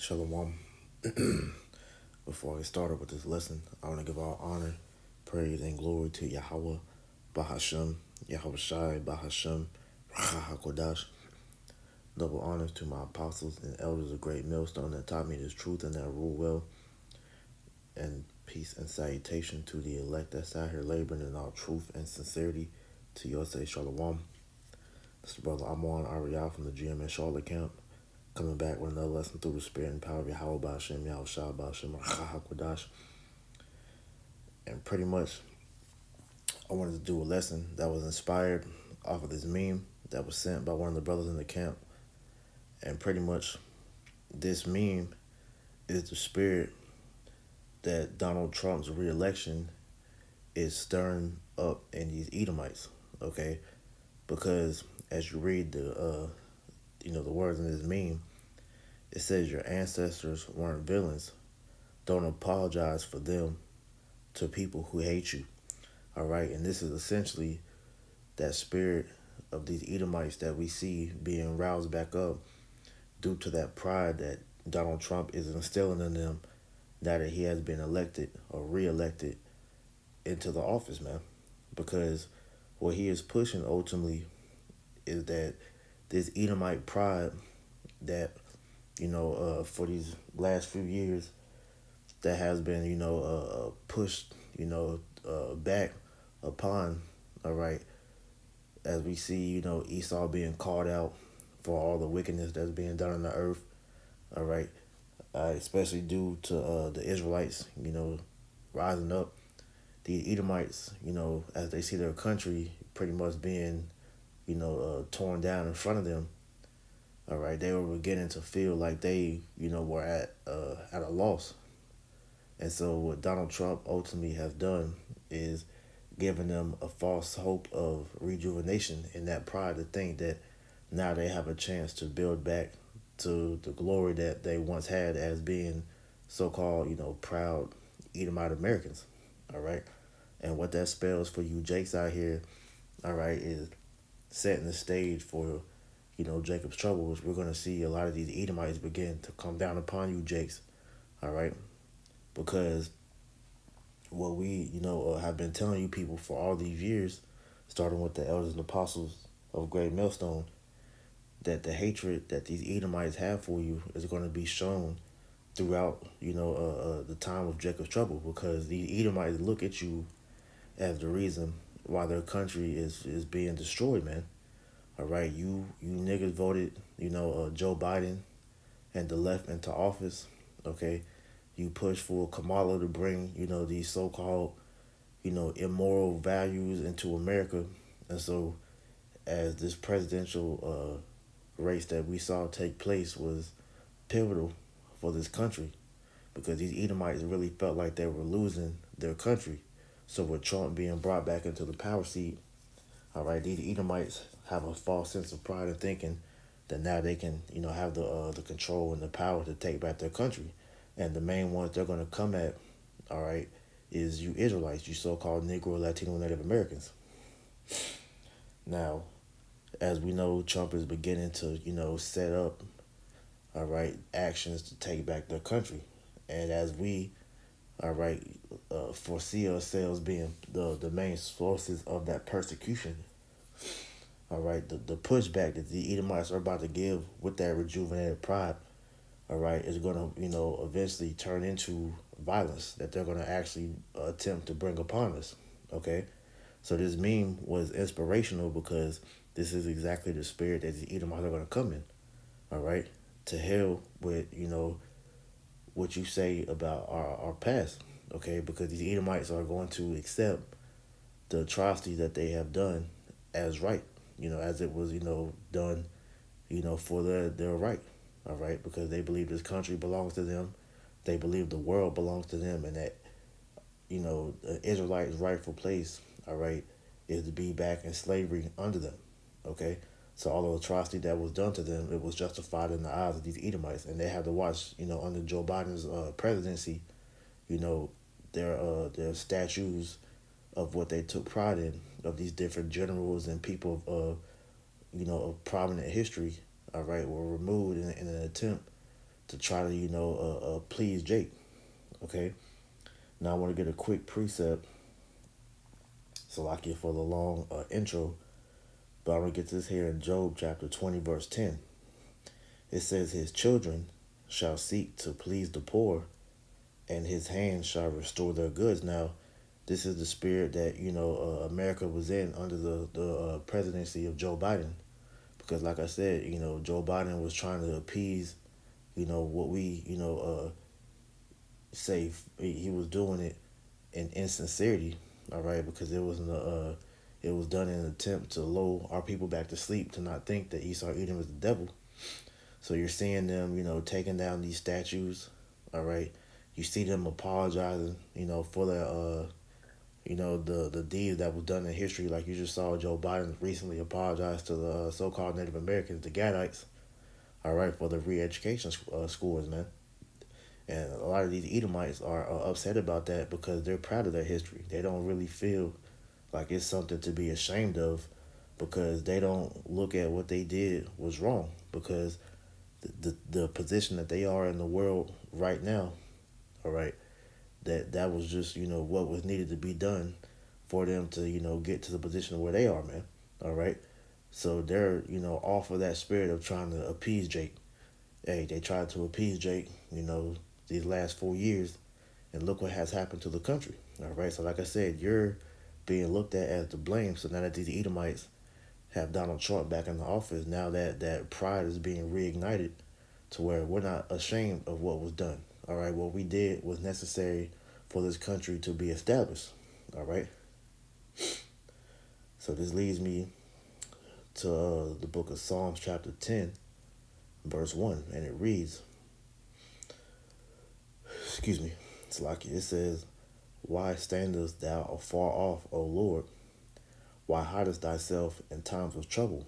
Shalom. Before I get started with this lesson, I want to give all honor, praise, and glory to Yahweh, Bahashem, Yahweh Shai, Bahashem, Hakodash. Double honors to my apostles and elders of Great Millstone that taught me this truth and that rule well. And peace and salutation to the elect that's out here laboring in all truth and sincerity. To your say Shalom. This is brother Amon Ariel from the GMS Charlotte camp. Coming back with another lesson through the spirit and power of Yahweh Ba'ashem, Yahweh Shah Ba'ashem, Hakodash. And pretty much, I wanted to do a lesson that was inspired off of this meme that was sent by one of the brothers in the camp. And pretty much, this meme is the spirit that Donald Trump's reelection is stirring up in these Edomites, okay? Because as you read the words in this meme, it says your ancestors weren't villains. Don't apologize for them to people who hate you. All right, and this is essentially that spirit of these Edomites that we see being roused back up due to that pride that Donald Trump is instilling in them now that he has been elected or re-elected into the office, man. Because what he is pushing ultimately is that this Edomite pride that, for these last few years that has been, pushed, back upon, all right, as we see, Esau being called out for all the wickedness that's being done on the earth, all right, especially due to the Israelites, rising up. The Edomites, as they see their country pretty much being, torn down in front of them, all right, they were beginning to feel like they, were at a loss. And so what Donald Trump ultimately has done is given them a false hope of rejuvenation in that pride to think that now they have a chance to build back to the glory that they once had as being so-called, proud Edomite Americans, all right? And what that spells for you Jakes out here, all right, is setting the stage for, Jacob's troubles. We're going to see a lot of these Edomites begin to come down upon you Jakes, all right? Because what we, have been telling you people for all these years, starting with the elders and apostles of Great Millstone, that the hatred that these Edomites have for you is going to be shown throughout, the time of Jacob's trouble, because these Edomites look at you as the reason why their country is being destroyed, man. All right, you niggas voted, Joe Biden and the left into office, okay? You push for Kamala to bring, these so-called, immoral values into America. And so as this presidential race that we saw take place was pivotal for this country, because these Edomites really felt like they were losing their country. So with Trump being brought back into the power seat, all right, these Edomites have a false sense of pride in thinking that now they can, have the control and the power to take back their country. And the main ones they're going to come at, all right, is you Israelites, you so-called Negro, Latino, Native Americans. Now, as we know, Trump is beginning to, set up, all right, actions to take back their country. And as we, all right, foresee ourselves being the main sources of that persecution, all right, the pushback that the Edomites are about to give with that rejuvenated pride, all right, is going to, eventually turn into violence that they're going to actually attempt to bring upon us, okay? So this meme was inspirational because this is exactly the spirit that the Edomites are going to come in, all right? To hell with, what you say about our past, okay? Because these Edomites are going to accept the atrocity that they have done as right, as it was, done, for their right, all right? Because they believe this country belongs to them. They believe the world belongs to them, and that, the Israelites' rightful place, all right, is to be back in slavery under them, okay? So all the atrocity that was done to them, it was justified in the eyes of these Edomites, and they had to watch, under Joe Biden's presidency, their statues of what they took pride in, of these different generals and people of prominent history, all right, were removed in an attempt to try to, please Jake. Okay. Now I want to get a quick precept, so like it for the long intro, but I'm going to get this here in Job chapter 20, verse 10. It says, his children shall seek to please the poor, and his hands shall restore their goods. Now, this is the spirit that, America was in under the presidency of Joe Biden. Because like I said, Joe Biden was trying to appease, what we, say he was doing it in insincerity, all right, because it was done in an attempt to lull our people back to sleep, to not think that Esau Edom was the devil. So you're seeing them, taking down these statues, all right. You see them apologizing, for their, the deeds that was done in history. Like you just saw Joe Biden recently apologize to the so-called Native Americans, the Gadites, all right, for the re-education schools, man. And a lot of these Edomites are upset about that because they're proud of their history. They don't really feel like it's something to be ashamed of, because they don't look at what they did was wrong. Because the position that they are in the world right now, all right, that was just, what was needed to be done for them to, get to the position where they are, man. All right. So they're, off of that spirit of trying to appease Jake. Hey, they tried to appease Jake, these last 4 years, and look what has happened to the country. All right. So like I said, you're being looked at as the blame. So now that these Edomites have Donald Trump back in the office, now that pride is being reignited to where we're not ashamed of what was done. All right. What we did was necessary for this country to be established. All right. So this leads me to the book of Psalms chapter 10, verse 1, and it reads, excuse me, it's like it says, why standest thou afar off, O Lord? Why hidest thyself in times of trouble?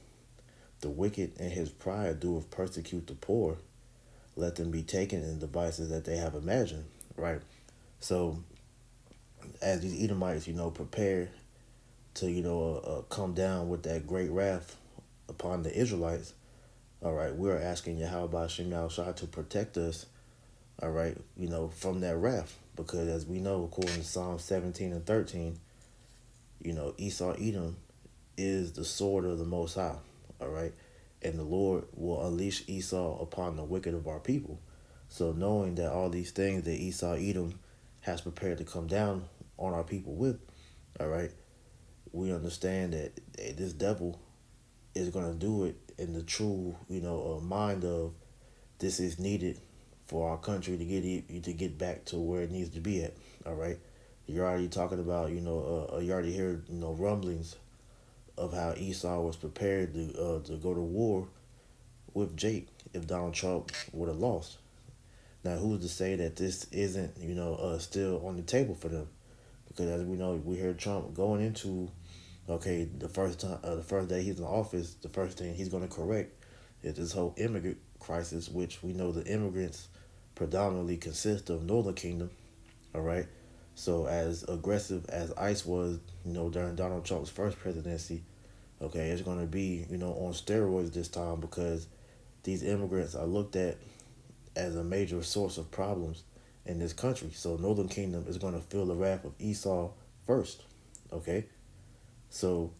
The wicked in his pride doeth persecute the poor. Let them be taken in devices that they have imagined. Right. So as these Edomites, prepare to, come down with that great wrath upon the Israelites, all right, we're asking Yahweh Shem Yahushua to protect us, all right, from that wrath. Because as we know, according to Psalm 17 and 13, Esau Edom is the sword of the Most High, all right? And the Lord will unleash Esau upon the wicked of our people. So knowing that all these things that Esau Edom has prepared to come down on our people with, all right, we understand that this devil is going to do it in the true, mind of this is needed for our country to get back to where it needs to be at. All right, you're already talking about, you already heard, rumblings of how Esau was prepared to go to war with Jake if Donald Trump would have lost. Now, who's to say that this isn't, still on the table for them? Because as we know, we heard Trump going into, okay, the first day he's in office, the first thing he's going to correct is this whole immigrant crisis, which we know the immigrants predominantly consist of Northern Kingdom. All right, so as aggressive as ICE was, during Donald Trump's first presidency, okay, it's going to be, on steroids this time, because these immigrants are looked at as a major source of problems in this country. So Northern Kingdom is going to feel the wrath of Esau first. Okay, so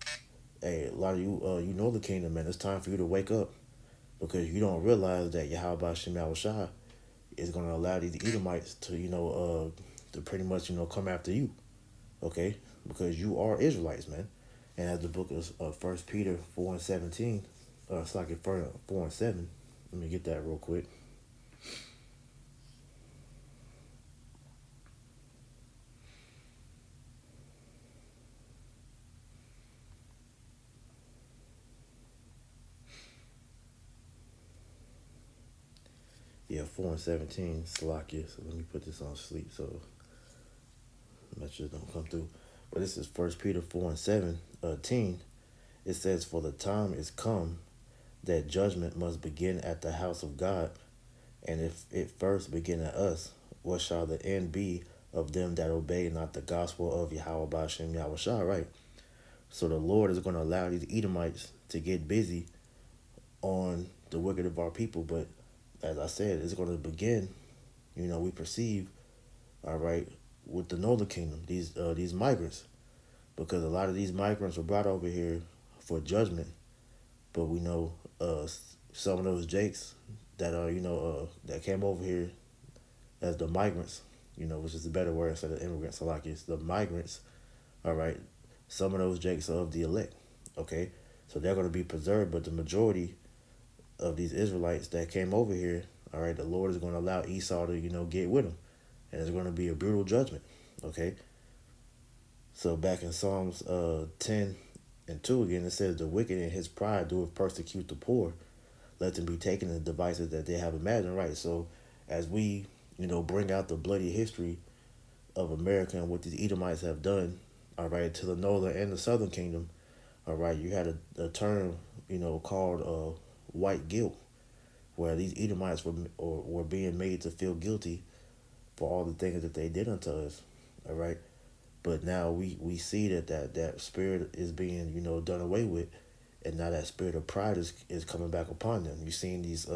hey, a lot of you, Northern Kingdom, man, it's time for you to wake up, because you don't realize that Yahweh Shem Yahushua is going to allow these Edomites to, to pretty much, come after you. Okay, because you are Israelites, man. And as the book of 1 Peter 4 and 17, it's like 4 and 7. Let me get that real quick. Yeah, 4 and 17, Salakia. So let me put this on sleep so messages don't come through. But this is 1 Peter 4 and 17. It says, for the time is come that judgment must begin at the house of God. And if it first begin at us, what shall the end be of them that obey not the gospel of Yahweh Ba'Shem Yahushua, right? So the Lord is going to allow these Edomites to get busy on the wicked of our people. But as I said, it's going to begin. We perceive, all right, with the Northern Kingdom, these migrants, because a lot of these migrants were brought over here for judgment. But we know some of those Jakes that are that came over here as the migrants, which is a better word instead of immigrants. So like it's the migrants. All right, some of those Jakes are of the elect. Okay, so they're going to be preserved, but the majority of these Israelites that came over here, all right, the Lord is going to allow Esau to get with them, and it's going to be a brutal judgment. Okay, so back in Psalms 10:2 again, it says, "The wicked in his pride doeth persecute the poor. Let them be taken in the devices that they have imagined." Right. So as we bring out the bloody history of America and what these Edomites have done, all right, to the northern and the southern kingdom, all right, you had a term called white guilt, where these Edomites were being made to feel guilty for all the things that they did unto us, all right. But now we see that spirit is being done away with, and now that spirit of pride is coming back upon them. You're seeing these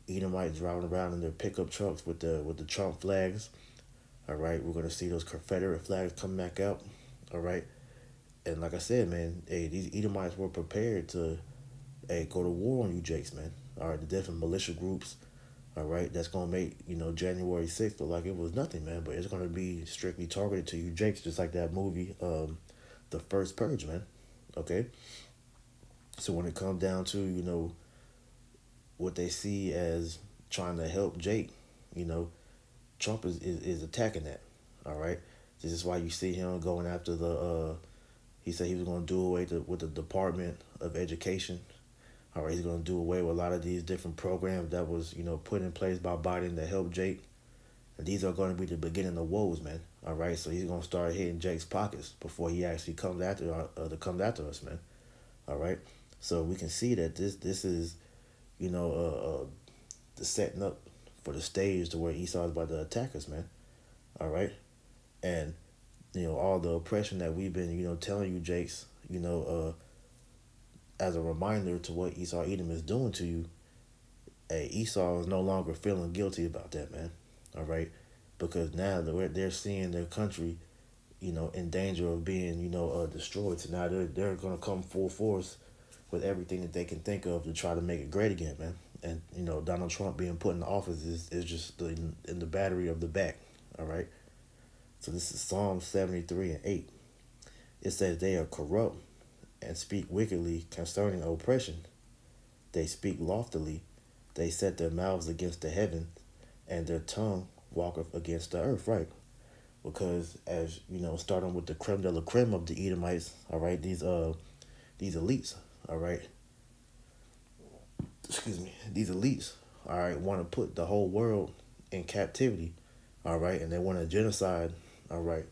Edomites driving around in their pickup trucks with the Trump flags. All right, we're gonna see those Confederate flags come back out. All right, and like I said, man, hey, these Edomites were prepared to go to war on you, Jakes, man. All right, the different militia groups. All right, that's gonna make January 6th look like it was nothing, man. But it's gonna be strictly targeted to you, Jakes, just like that movie, The First Purge, man. Okay, so when it comes down to what they see as trying to help Jake, you know, Trump is attacking that. All right, this is why you see him going after the. He said he was going to do away with the Department of Education. All right, he's going to do away with a lot of these different programs that was put in place by Biden to help Jake. And these are going to be the beginning of woes, man. All right, so he's going to start hitting Jake's pockets before he actually comes after us, man. All right, so we can see that this is you know the setting up for the stage to where Esau is about to attack us, man. All right, and all the oppression that we've been telling you, Jakes, as a reminder to what Esau Edom is doing to you. Hey, Esau is no longer feeling guilty about that, man. All right, because now they're seeing their country, in danger of being, destroyed. So now they're gonna come full force with everything that they can think of to try to make it great again, man. And Donald Trump being put in office is just in the battery of the back. All right. So this is Psalm 73:8. It says they are corrupt and speak wickedly concerning oppression. They speak loftily. They set their mouths against the heaven, and their tongue walketh against the earth. Right. Because as starting with the creme de la creme of the Edomites, all right, these elites, all right, excuse me, these elites, all right, want to put the whole world in captivity, all right, and they want to genocide, all right,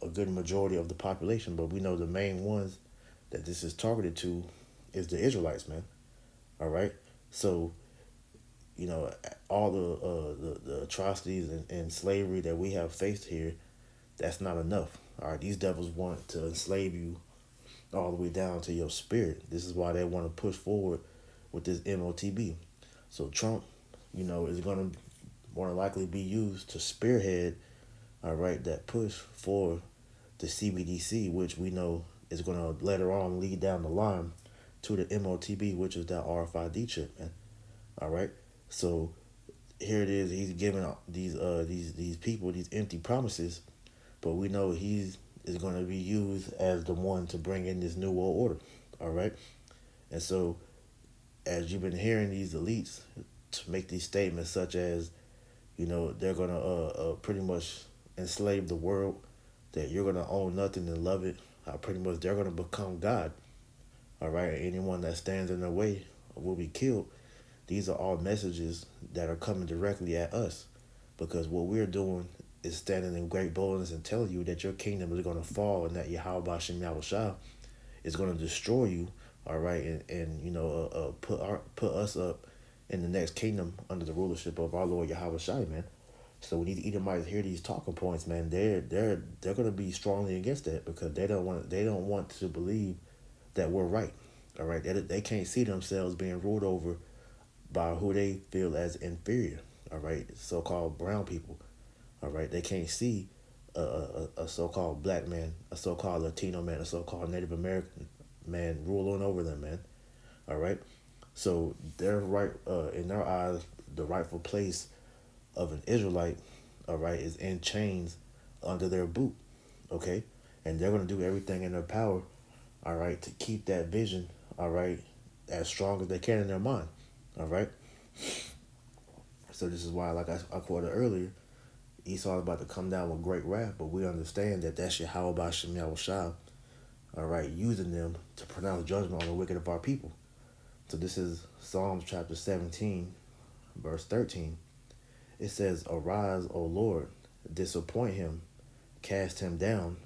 a good majority of the population. But we know the main ones that this is targeted to is the Israelites, man. All right, so all the atrocities and slavery that we have faced here, that's not enough. All right, these devils want to enslave you all the way down to your spirit. This is why they want to push forward with this MOTB. So Trump, is going to more than likely be used to spearhead, all right, that push for the CBDC, which we know is going to later on lead down the line to the MOTB, which is that RFID chip, man. All right, so here it is. He's giving these people these empty promises, but we know he's is going to be used as the one to bring in this new world order. All right, and so as you've been hearing these elites to make these statements, such as they're gonna pretty much enslave the world, that you're gonna own nothing and love it. Pretty much they're gonna become God. All right, anyone that stands in their way will be killed. These are all messages that are coming directly at us, because what we're doing is standing in great boldness and telling you that your kingdom is going to fall, and that Yahweh Bashem Yahushua is going to destroy you. All right, and put us up in the next kingdom under the rulership of our Lord Yahweh Shai, man. So when these Edomites hear these talking points, man, they're going to be strongly against that, because they don't want to believe that we're right. All right, they can't see themselves being ruled over by who they feel as inferior. All right, so-called brown people. All right, they can't see a so-called black man, a so-called Latino man, a so-called Native American man ruling over them, man. All right, so their right, in their eyes, the rightful place of an Israelite, all right, is in chains under their boot. Okay, and they're gonna do everything in their power, all right, to keep that vision, all right, as strong as they can in their mind. All right. So this is why, like I quoted earlier, Esau is about to come down with great wrath, but we understand that that's Yahweh Bashem Yahushua, all right, using them to pronounce judgment on the wicked of our people. So this is Psalms chapter 17, verse 13. It says, "Arise, O Lord, disappoint him, cast him down,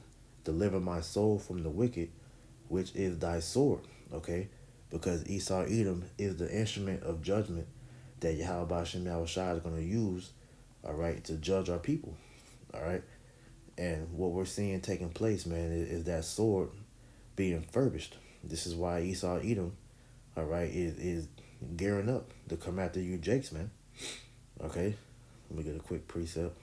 deliver my soul from the wicked, which is thy sword." Okay? Because Esau Edom is the instrument of judgment that Yahweh Bashem Yahushua is going to use, all right, to judge our people. All right? And what we're seeing taking place, man, is that sword being furbished. This is why Esau Edom, all right, is gearing up to come after you Jakes, man. Okay? Let me get a quick precept.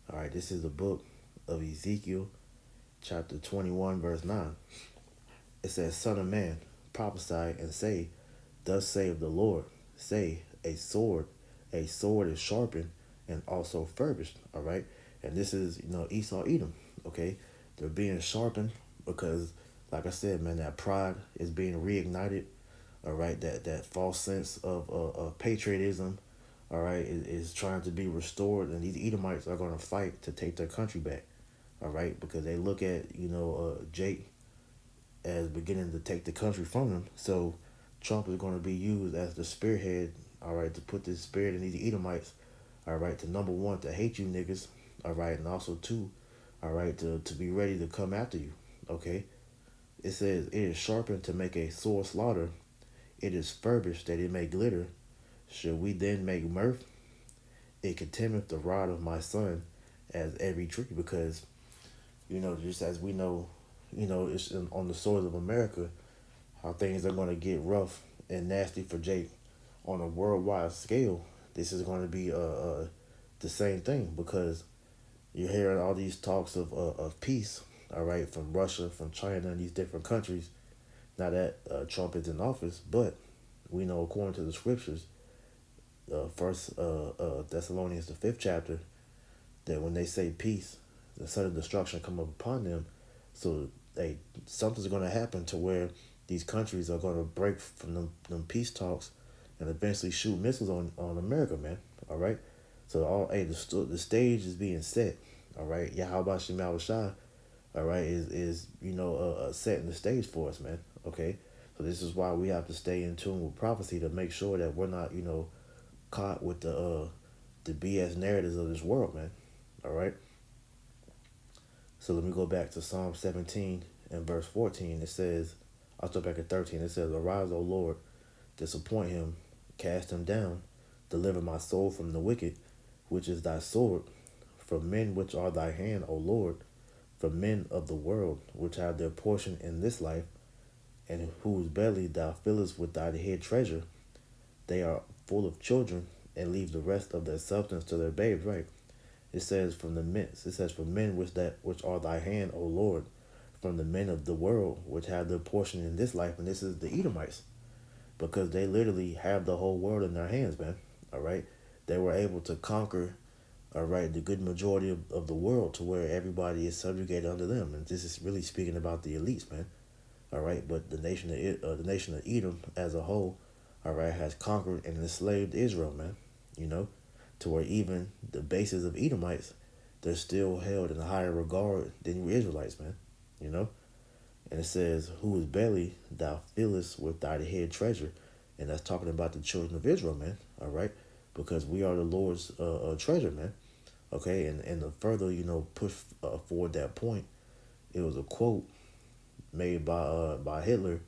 All right, this is the book of Ezekiel, chapter 21, verse 9. It says, "Son of man, prophesy and say, Thus saith the Lord, say, a sword is sharpened and also furbished." All right, and this is Esau Edom. Okay, they're being sharpened because, like I said, man, that pride is being reignited. All right, that false sense of patriotism, all right, is trying to be restored, and these Edomites are going to fight to take their country back. All right, because they look at Jake as beginning to take the country from them. So Trump is going to be used as the spearhead, all right, to put this spirit in these Edomites, all right, to number one, to hate you niggas, all right, and also two, all right, to be ready to come after you, okay? It says, "It is sharpened to make a sore slaughter. It is furbished that it may glitter. Should we then make mirth? It contemneth the rod of my son as every tree." Because, just as we know, it's on the soils of America, how things are going to get rough and nasty for Jake on a worldwide scale. This is going to be the same thing, because you're hearing all these talks of peace, all right, from Russia, from China, and these different countries. Now that Trump is in office, but we know according to the scriptures, First Thessalonians the 5th chapter, that when they say peace, the sudden destruction come upon them. So something's going to happen to where these countries are going to break from them peace talks and eventually shoot missiles on America, man. All right. So the stage is being set. All right. Yahweh Shem Shai, all right, is setting the stage for us, man. Okay. So this is why we have to stay in tune with prophecy to make sure that we're not caught with the BS narratives of this world, man. All right. So let me go back to Psalm 17 and verse 14. It says, I'll start back at 13. It says, "Arise, O Lord, disappoint him, cast him down, deliver my soul from the wicked, which is thy sword, from men which are thy hand, O Lord, from men of the world, which have their portion in this life, and whose belly thou fillest with thy hid treasure. They are full of children, and leave the rest of their substance to their babes." Right. It says from men which are thy hand, O Lord, from the men of the world, which have their portion in this life, and this is the Edomites, because they literally have the whole world in their hands, man. All right, they were able to conquer, all right, the good majority of the world to where everybody is subjugated under them, and this is really speaking about the elites, man. All right, but the nation of Edom as a whole, all right, has conquered and enslaved Israel, man. To where even the bases of Edomites, they're still held in a higher regard than you Israelites, man. And it says, "Whose belly thou fillest with thy hid treasure," and that's talking about the children of Israel, man. All right, because we are the Lord's treasure, man. Okay, and to further push forward that point, it was a quote made by Hitler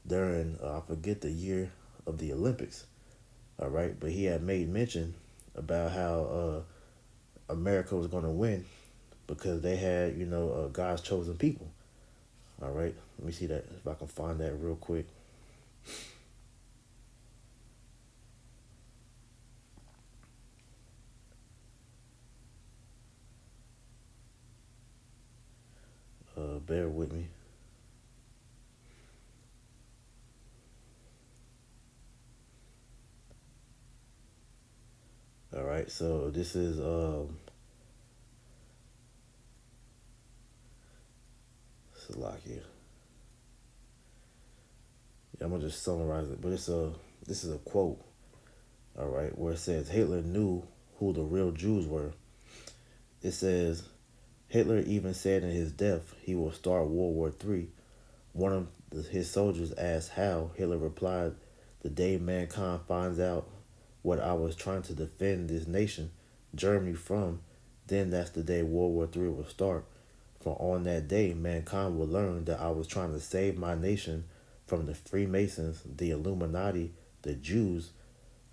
during I forget the year of the Olympics. All right, but he had made mention about how America was going to win because they had, God's chosen people. All right, let me see that if I can find that real quick. Bear with me. All right, so this is Slovakia. Yeah, I'm gonna just summarize it, but this is a quote. All right, where it says Hitler knew who the real Jews were. It says Hitler even said in his death he will start World War III. One of his soldiers asked how. Hitler replied, "The day mankind finds out what I was trying to defend this nation, Germany, from, then that's the day World War III will start. For on that day, mankind will learn that I was trying to save my nation from the Freemasons, the Illuminati, the Jews.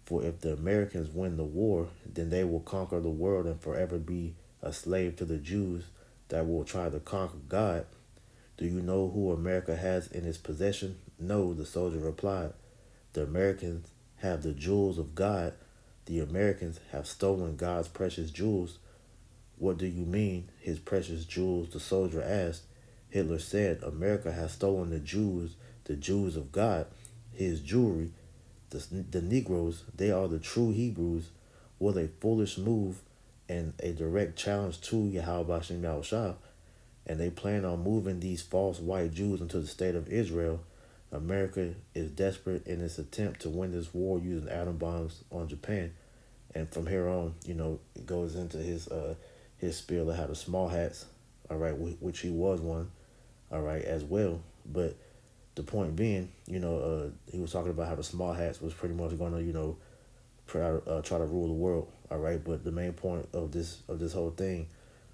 For if the Americans win the war, then they will conquer the world and forever be a slave to the Jews that will try to conquer God. Do you know who America has in its possession?" "No," the soldier replied. "The Americans have the jewels of God. The Americans have stolen God's precious jewels." "What do you mean, his precious jewels?" the soldier asked. Hitler said, "America has stolen the jewels of God, his jewelry. The Negroes, they are the true Hebrews." Was a foolish move and a direct challenge to Yahweh Shem Yahushua, and they plan on moving these false white Jews into the state of Israel. America is desperate in its attempt to win this war using atom bombs on Japan. And from here on, it goes into his spiel of how the small hats, all right, which he was one, all right, as well. But the point being, he was talking about how the small hats was pretty much going to, try to rule the world, all right. But the main point of this whole thing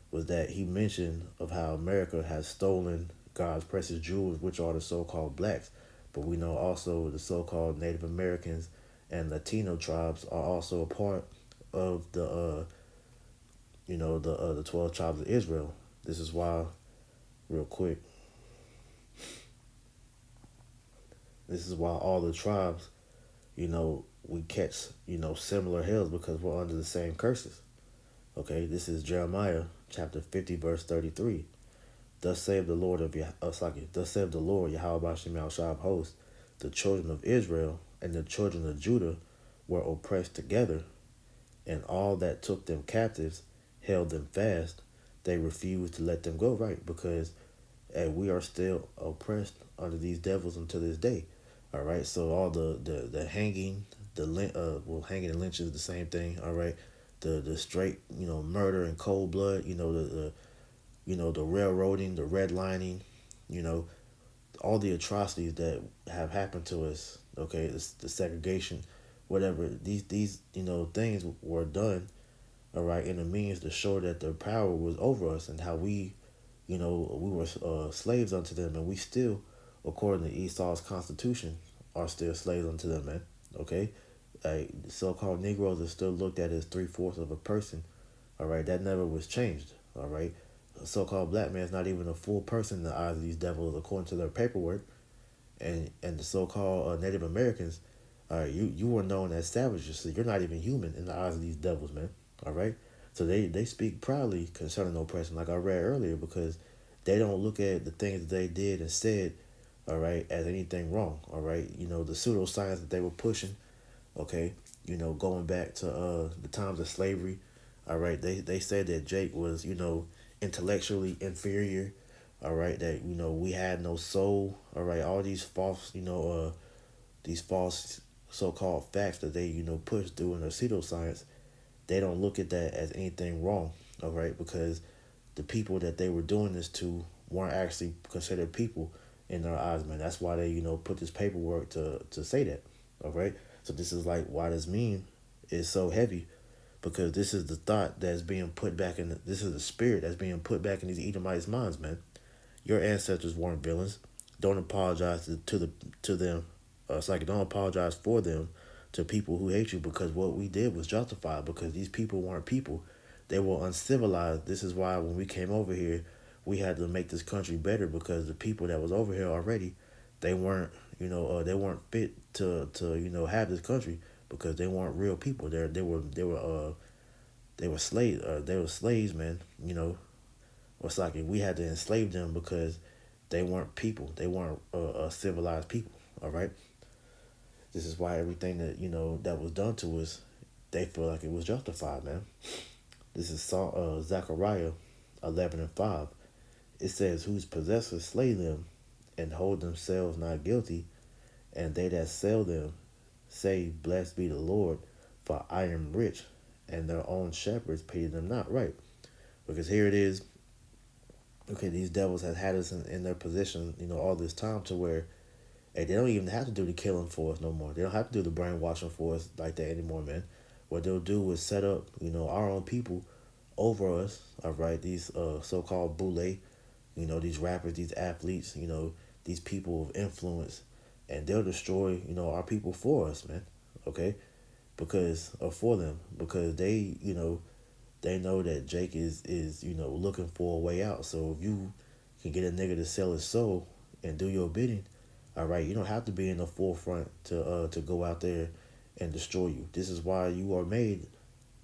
was that he mentioned of how America has stolen God's precious jewels, which are the so-called blacks. But we know also the so-called Native Americans and Latino tribes are also a part of the 12 tribes of Israel. This is why, real quick, this is why all the tribes, we catch, similar hills because we're under the same curses. Okay, this is Jeremiah chapter 50, verse 33. Thus saith the Lord thus saith the Lord, Yahweh Bashem Yahushua of hosts, the children of Israel and the children of Judah were oppressed together, and all that took them captives held them fast. They refused to let them go, right? Because we are still oppressed under these devils until this day. All right, so all the hanging, hanging and lynching is the same thing. All right, the straight, murder and cold blood. The railroading, the redlining, you know, all the atrocities that have happened to us. Okay, the segregation, whatever. These things were done. All right, in the means to show that their power was over us and how we were slaves unto them, and we still, according to Esau's constitution, are still slaves unto them, man. Okay, so-called Negroes are still looked at as three-fourths of a person. All right, that never was changed. All right, a so-called black man is not even a full person in the eyes of these devils, according to their paperwork. And the so-called Native Americans, all right, you were known as savages, so you're not even human in the eyes of these devils, man. All right, so they speak proudly concerning oppression, like I read earlier, because they don't look at the things that they did and said, all right, as anything wrong. All right, the pseudoscience that they were pushing. Okay, going back to the times of slavery. All right, they said that Jake was intellectually inferior. All right, that we had no soul. All right, all these false so-called facts that they push through in their pseudoscience, they don't look at that as anything wrong. All right, because the people that they were doing this to weren't actually considered people in their eyes, man. That's why they put this paperwork to say that. All right, so this is like why this meme is so heavy, because this is the thought that's being put back in. This is the spirit that's being put back in these Edomites' minds, man. Your ancestors weren't villains. Don't apologize to them. It's like don't apologize for them to people who hate you, because what we did was justified, because these people weren't people. they were uncivilized. This is why when we came over here, we had to make this country better because the people that was over here already, they weren't, they weren't fit to have this country because they weren't real people. They were slaves. They were slaves, man. It's like we had to enslave them because they weren't people. They weren't civilized people. All right. This is why everything that that was done to us, they feel like it was justified, man. This is Zechariah 11:5. It says, "Whose possessors slay them, and hold themselves not guilty, and they that sell them say, Blessed be the Lord, for I am rich, and their own shepherds pity them not." Right? Because here it is. Okay, these devils have had us in their position, all this time to where, hey, they don't even have to do the killing for us no more. They don't have to do the brainwashing for us like that anymore, man. What they'll do is set up, our own people over us, all right? These so-called boule, these rappers, these athletes, these people of influence, and they'll destroy, our people for us, man. Okay, for them, because they know that Jake is looking for a way out. So if you can get a nigga to sell his soul and do your bidding, all right, you don't have to be in the forefront to go out there and destroy you. This is why you are made,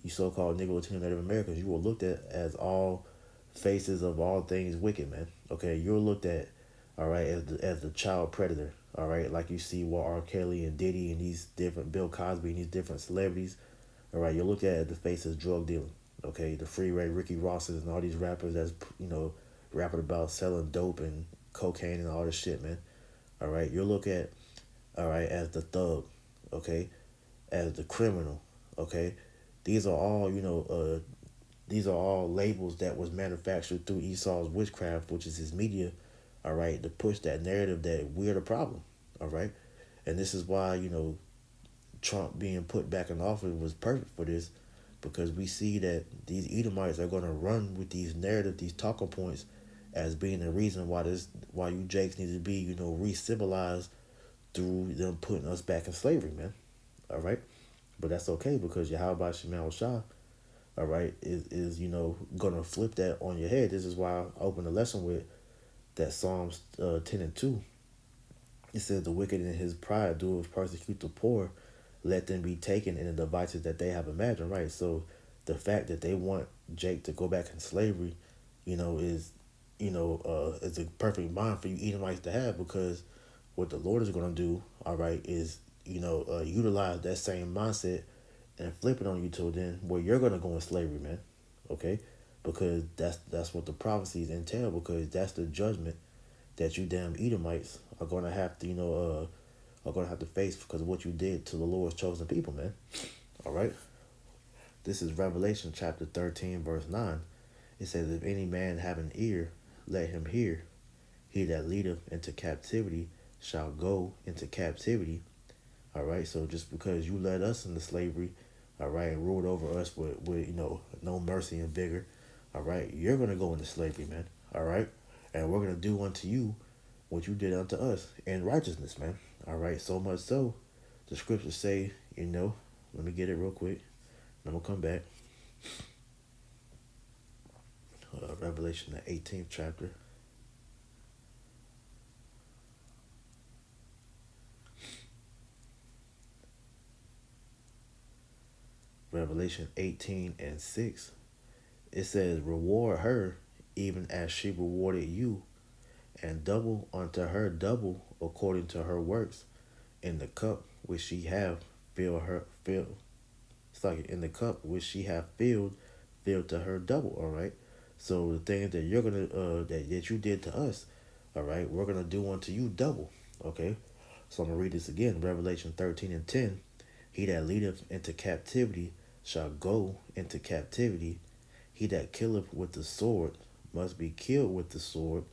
you so-called Negro, Latino, Native Americans. You were looked at as all faces of all things wicked, man. Okay, you're looked at, all right, as the child predator. All right, like you see what R. Kelly and Diddy and these different Bill Cosby and these different celebrities. All right, you're looked at as the face of drug dealing. Okay, the Freeway Ricky Rosses and all these rappers that's rapping about selling dope and cocaine and all this shit, man. All right, you'll look at, all right, as the thug, okay, as the criminal, okay. These are all these are all labels that was manufactured through Esau's witchcraft, which is his media, all right, to push that narrative that we're the problem, all right. And this is why Trump being put back in office was perfect for this, because we see that these Edomites are going to run with these narrative, these talking points, as being the reason why you Jakes need to be re-civilized through them putting us back in slavery, man. All right, but that's okay because Yahweh Shemal Shah, all right, is gonna flip that on your head. This is why I opened the lesson with that Psalms 10:2. It says, "The wicked in his pride doeth persecute the poor, let them be taken in the devices that they have imagined." Right. So the fact that they want Jake to go back in slavery, is a perfect mind for you Edomites to have, because what the Lord is going to do, all right, is utilize that same mindset and flip it on you till then, where you're going to go in slavery, man. Okay, because that's what the prophecies entail. Because that's the judgment that you damn Edomites are going to have to are going to have to face because of what you did to the Lord's chosen people, man. All right. This is Revelation chapter 13, verse 9. It says, "If any man have an ear, let him hear. He that leadeth into captivity shall go into captivity." All right. So just because you led us into slavery, all right, and ruled over us with no mercy and vigor, all right, you're going to go into slavery, man. All right. And we're going to do unto you what you did unto us in righteousness, man. All right. So much so, the scriptures say, let me get it real quick. I'm going to come back. Revelation, the 18th chapter. Revelation 18:6. It says, "Reward her even as she rewarded you, and double unto her double according to her works. In the cup which she have filled. It's like in the cup which she have filled to her double." All right. So the things that you're gonna that you did to us, all right, we're gonna do unto you double. Okay. So I'm gonna read this again. Revelation 13:10. "He that leadeth into captivity shall go into captivity. He that killeth with the sword must be killed with the sword.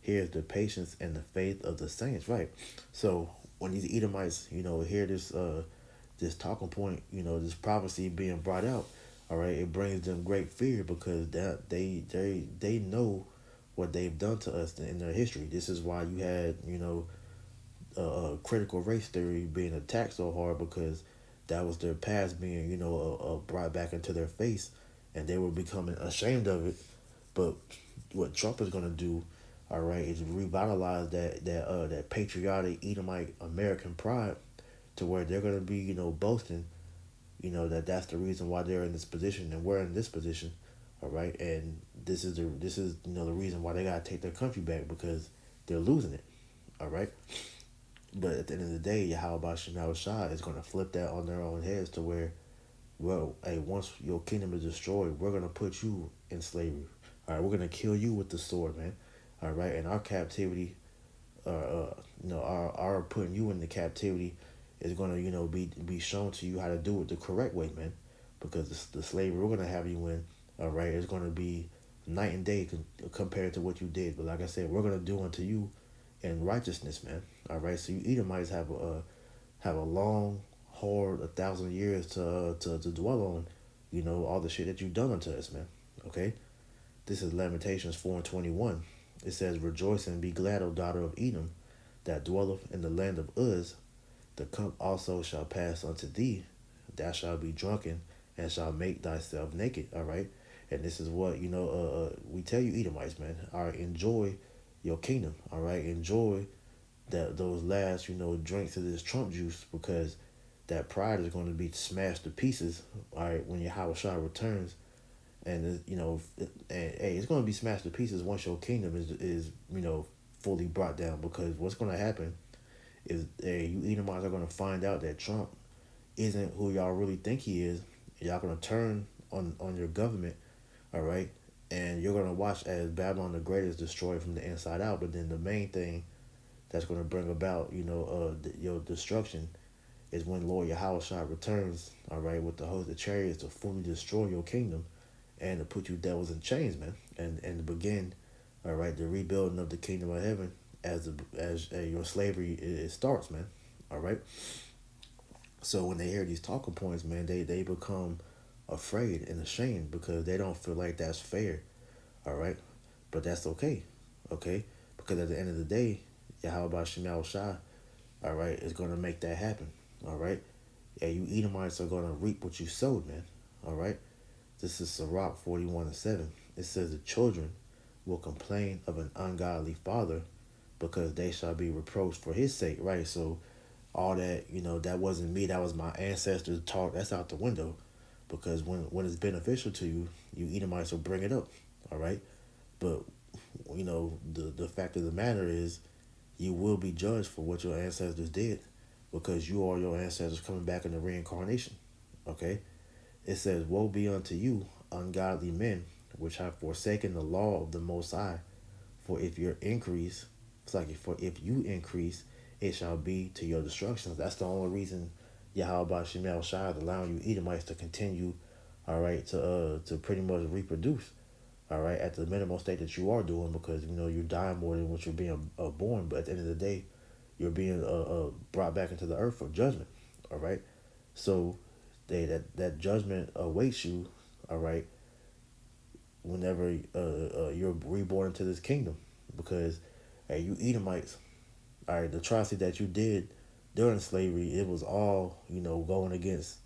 Here's the patience and the faith of the saints." Right. So when these Edomites, hear this talking point, this prophecy being brought out, all right, it brings them great fear because that they know what they've done to us in their history. This is why you had, critical race theory being attacked so hard, because that was their past being, brought back into their face, and they were becoming ashamed of it. But what Trump is gonna do, all right, is revitalize that patriotic Edomite American pride to where they're gonna be, boasting, that's the reason why they're in this position and we're in this position, all right, and this is the reason why they gotta take their country back because they're losing it, all right. But at the end of the day, Yahweh Shah is gonna flip that on their own heads to where, well, hey, once your kingdom is destroyed, we're gonna put you in slavery. All right, we're gonna kill you with the sword, man. All right, and our captivity, our putting you into captivity is gonna, be shown to you how to do it the correct way, man. Because the slavery we're gonna have you in, all right, is gonna be night and day compared to what you did. But like I said, we're gonna do unto you in righteousness, man. All right, so you Edomites have a long, hard 1,000 years to dwell on, all the shit that you've done unto us, man. Okay, this is Lamentations 4:21. It says, "Rejoice and be glad, O daughter of Edom, that dwelleth in the land of Uz. The cup also shall pass unto thee. Thou shalt be drunken and shalt make thyself naked." All right, and this is what we tell you, Edomites, man. All right, enjoy your kingdom. All right, enjoy those last drinks of this Trump juice because that pride is going to be smashed to pieces. All right, when your Shah returns, and hey, it's going to be smashed to pieces once your kingdom is fully brought down. Because what's going to happen is, hey, you Edomites are going to find out that Trump isn't who y'all really think he is. Y'all going to turn on your government, all right, and you're going to watch as Babylon the Great is destroyed from the inside out. But then the main thing that's going to bring about your destruction is when Lord Yahweh returns, all right, with the host of chariots to fully destroy your kingdom and to put you devils in chains, man, and to begin, all right, the rebuilding of the kingdom of heaven as your slavery it starts, man, all right. So when they hear these talking points, man, they become afraid and ashamed because they don't feel like that's fair, all right, but that's okay, okay, because at the end of the day, Yahweh Shemal Shah, all right, is going to make that happen, all right. Yeah, you Edomites are going to reap what you sowed, man, all right. This is Sirach 41:7. It says the children will complain of an ungodly father because they shall be reproached for his sake, right? So all that, that wasn't me, that was my ancestors' talk, that's out the window. Because when it's beneficial to you, you Edomites will bring it up, all right? But, the fact of the matter is you will be judged for what your ancestors did because you are your ancestors coming back in the reincarnation, okay? It says, "Woe be unto you, ungodly men, which have forsaken the law of the Most High. For if your increase, for if you increase, it shall be to your destruction." That's the only reason Yahweh Shemel Shai is allowing you Edomites to continue, all right, to pretty much reproduce, all right, at the minimal state that you are doing because you're dying more than what you're being born. But at the end of the day, you're being brought back into the earth for judgment, all right. So that judgment awaits you, all right, whenever you're reborn into this kingdom, because hey, you Edomites, all right, the atrocity that you did during slavery, it was all going against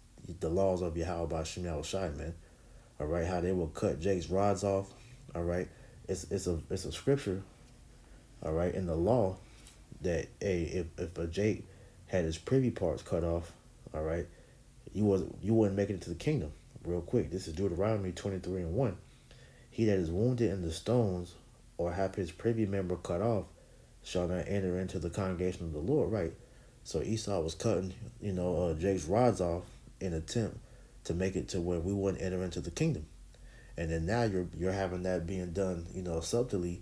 the laws of Yahweh Shemal Shai, man. All right, how they will cut Jake's rods off, all right. It's a scripture, all right, in the law that hey, if a Jake had his privy parts cut off, all right, you wouldn't make it into the kingdom real quick. This is Deuteronomy 23:1. He that is wounded in the stones or have his privy member cut off shall not enter into the congregation of the Lord. Right. So Esau was cutting, Jake's rods off in an attempt to make it to where we wouldn't enter into the kingdom. And then now you're having that being done, subtly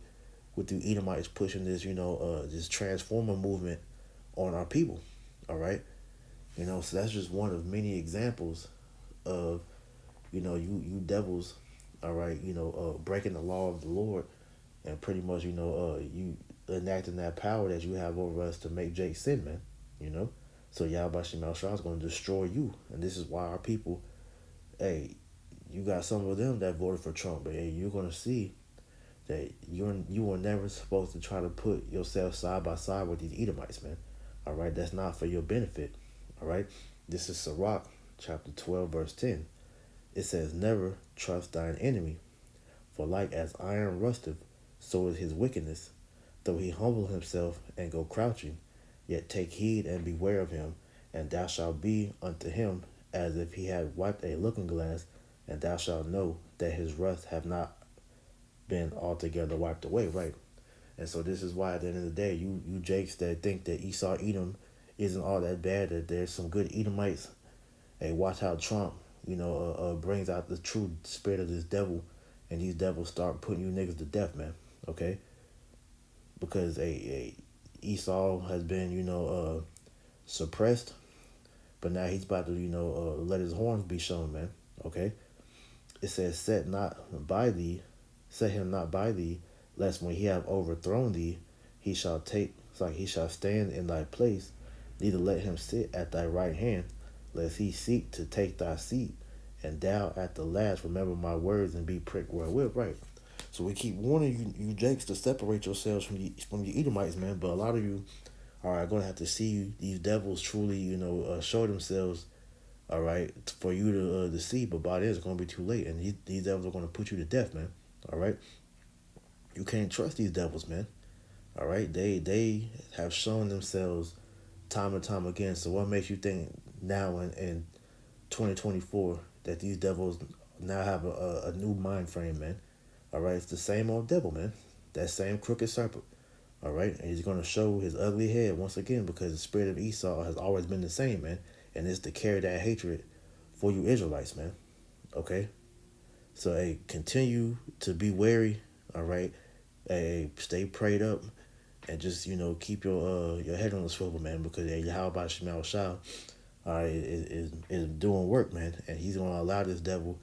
with the Edomites pushing this, this transformer movement on our people. All right. So that's just one of many examples of, you devils, all right, breaking the law of the Lord and pretty much, you enacting that power that you have over us to make Jake sin, man. So Yahweh Shemal Shah is going to destroy you. And this is why our people, hey, you got some of them that voted for Trump, but hey, you're going to see that you were never supposed to try to put yourself side by side with these Edomites, man. All right, that's not for your benefit. All right, this is Sirach chapter 12 verse 10. It says, never trust thine enemy, for like as iron rusteth, so is his wickedness. Though he humble himself and go crouching, yet take heed and beware of him, and thou shalt be unto him as if he had wiped a looking glass, and thou shalt know that his rust have not been altogether wiped away, right? And so this is why at the end of the day, you Jakes that think that Esau Edom isn't all that bad, that there's some good Edomites. Hey, watch how Trump, brings out the true spirit of this devil, and these devils start putting you niggas to death, man. Okay, because a Esau has been, suppressed, but now he's about to, let his horns be shown, man. Okay, it says, set him not by thee, lest when he have overthrown thee, he shall take, it's like he shall stand in thy place, neither let him sit at thy right hand, lest he seek to take thy seat, and thou at the last remember my words and be pricked wherewith, right? So we keep warning you Jakes, to separate yourselves from the Edomites, man. But a lot of you are going to have to see these devils truly, show themselves, all right, for you to see. But by then it's going to be too late, and these devils are going to put you to death, man. All right, you can't trust these devils, man. All right, they have shown themselves time and time again. So what makes you think now in 2024 that these devils now have a new mind frame, man? All right, it's the same old devil, man. That same crooked serpent. All right, and he's going to show his ugly head once again, because the spirit of Esau has always been the same, man. And it's to carry that hatred for you Israelites, man. Okay, so hey, continue to be wary. All right, hey, stay prayed up, and just keep your head on the swivel, man. Because hey, how about Shemal Shah? All right, is doing work, man, and he's going to allow this devil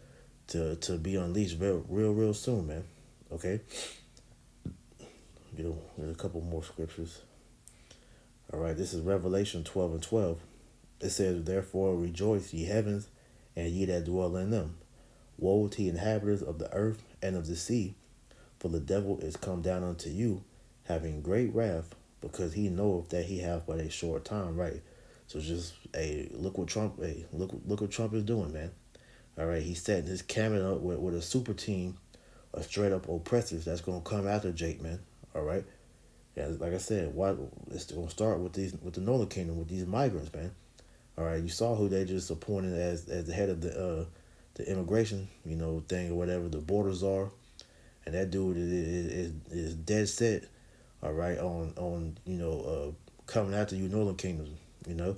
to be unleashed real soon, man. Okay, there's a couple more scriptures. All right, this is Revelation 12:12. It says, therefore rejoice, ye heavens, and ye that dwell in them. Woe to the inhabitants of the earth and of the sea, for the devil is come down unto you, having great wrath, because he knoweth that he hath but a short time, right? So just, hey, look what Trump, look what Trump is doing, man. All right, he's setting his cabinet up with a super team of straight up oppressors that's gonna come after Jake, man. All right, yeah, like I said, why it's gonna start with the Northern Kingdom, with these migrants, man. All right, you saw who they just appointed as the head of the immigration, thing or whatever, the borders are, and that dude is dead set. All right, on coming after you, Northern Kingdom, you know.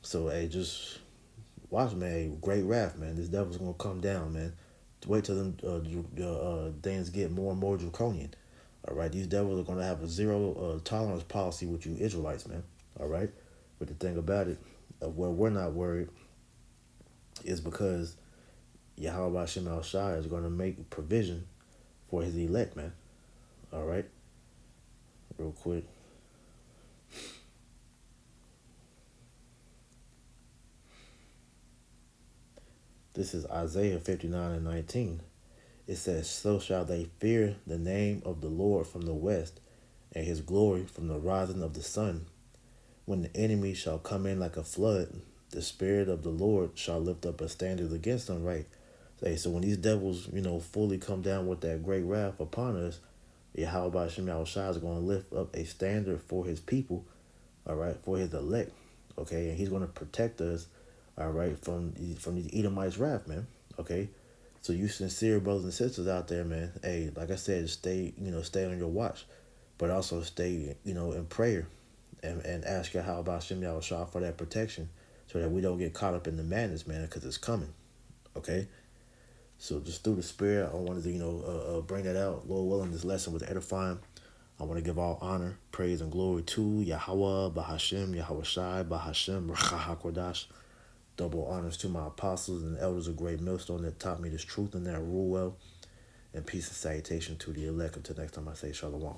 So hey, just watch, man. Great wrath, man. This devil's gonna come down, man. Wait till them things get more and more draconian. All right, these devils are gonna have a zero tolerance policy with you Israelites, man. All right, but the thing about it, where we're not worried, is because Yahweh Shem Shai is gonna make provision for his elect, man. All right, real quick. This is Isaiah 59:19. It says, so shall they fear the name of the Lord from the west, and his glory from the rising of the sun. When the enemy shall come in like a flood, the Spirit of the Lord shall lift up a standard against them, right? So when these devils, fully come down with that great wrath upon us, Yahweh Shem Shai is going to lift up a standard for his people, all right, for his elect, okay? And he's going to protect us, all right, from these Edomites' wrath, man, okay? So you sincere brothers and sisters out there, man, hey, like I said, stay on your watch, but also stay, in prayer, and ask how about Shem Shah for that protection, so that we don't get caught up in the madness, man, because it's coming, okay? So just through the Spirit, I wanted to, bring that out. Lord willing, this lesson was edifying. I want to give all honor, praise, and glory to Yahweh, Bahashem, Yahweh Shai, Bahashem, Rachahakodash. Double honors to my apostles and elders of Great Millstone that taught me this truth and that rule well. And peace and salutation to the elect. Until next time I say Shalom.